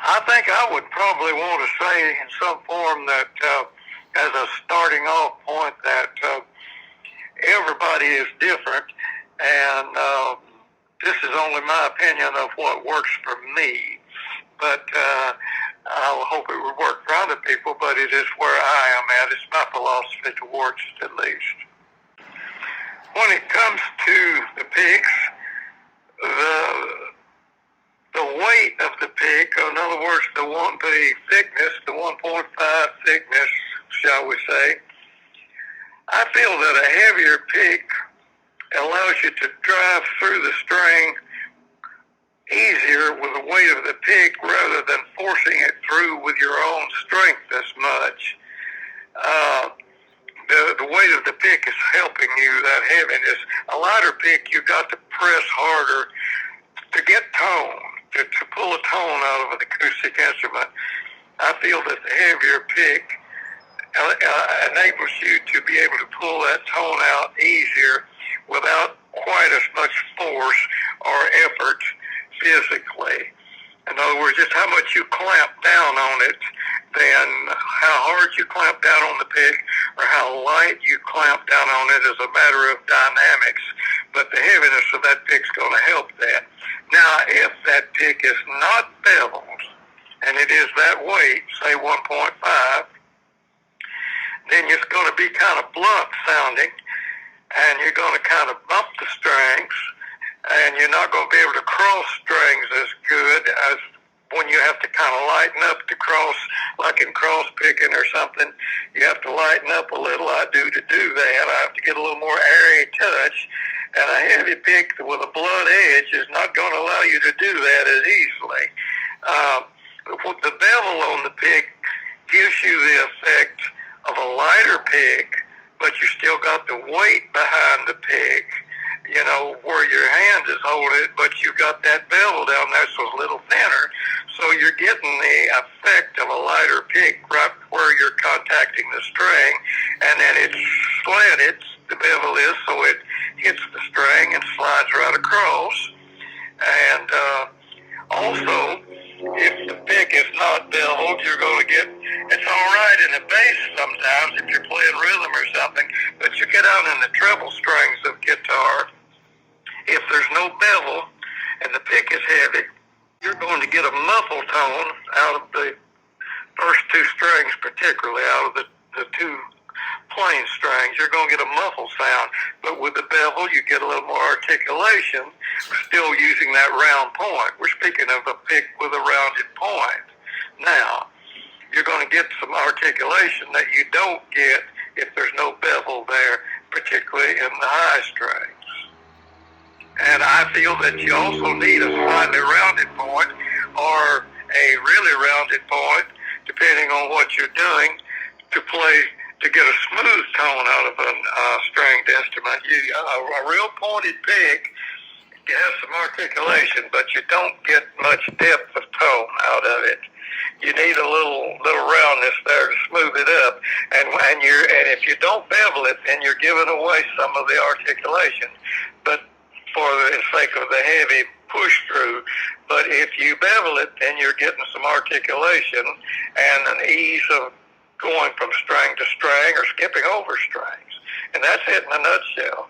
I think I would probably want to say in some form that as a starting off point that everybody is different, and this is only my opinion of what works for me. But I hope it would work for other people, but it is where I am at. It's my philosophy towards it, at least. When it comes to the picks, the weight of the pick, or in other words, the thickness, the 1.5 thickness, shall we say, I feel that a heavier pick allows you to drive through the string easier with the weight of the pick rather than forcing it through with your own strength as much. The weight of the pick is helping you, that heaviness. A lighter pick, you got to press harder to get tone, to pull a tone out of an acoustic instrument. I feel that the heavier pick enables you to be able to pull that tone out easier without quite as much force or effort physically. In other words, just how much you clamp down on it, then how hard you clamp down on the pick or how light you clamp down on it is a matter of dynamics. But the heaviness of that pick is going to help that. Now, if that pick is not beveled, and it is that weight, say 1.5, then it's going to be kind of blunt sounding, and you're going to kind of bump the strings, and you're not going to be able to cross strings as good as when you have to kind of lighten up to cross, like in cross picking or something. You have to lighten up a little. I do to do that. I have to get a little more airy touch, and a heavy pick with a blunt edge is not going to allow you to do that as easily. The bevel on the pick gives you the effect of a lighter pick, but you still got the weight behind the pick, you know, where your hand is holding it, but you got that bevel down there, so it's a little thinner. So you're getting the effect of a lighter pick right where you're contacting the string, and then it's slanted, the bevel is, so it hits the string and slides right across. And also, if the pick is not beveled, you're going to get, it's all right in the bass sometimes if you're playing rhythm or something, but you get out in the treble strings of guitar, if there's no bevel and the pick is heavy, you're going to get a muffled tone out of the first two strings, particularly out of the two plain strings. You're going to get a muffled sound, but with the bevel, you get a little more articulation, still using that round point. We're speaking of a pick with a rounded point. Now, you're going to get some articulation that you don't get if there's no bevel there, particularly in the high strings. And I feel that you also need a slightly rounded point or a really rounded point, depending on what you're doing, to get a smooth tone out of a stringed instrument. A real pointed pick has some articulation, but you don't get much depth of tone out of it. You need a little roundness there to smooth it up, and if you don't bevel it, then you're giving away some of the articulation. But for the sake of the heavy push through, but if you bevel it, then you're getting some articulation and an ease of going from string to string or skipping over strings. And that's it in a nutshell.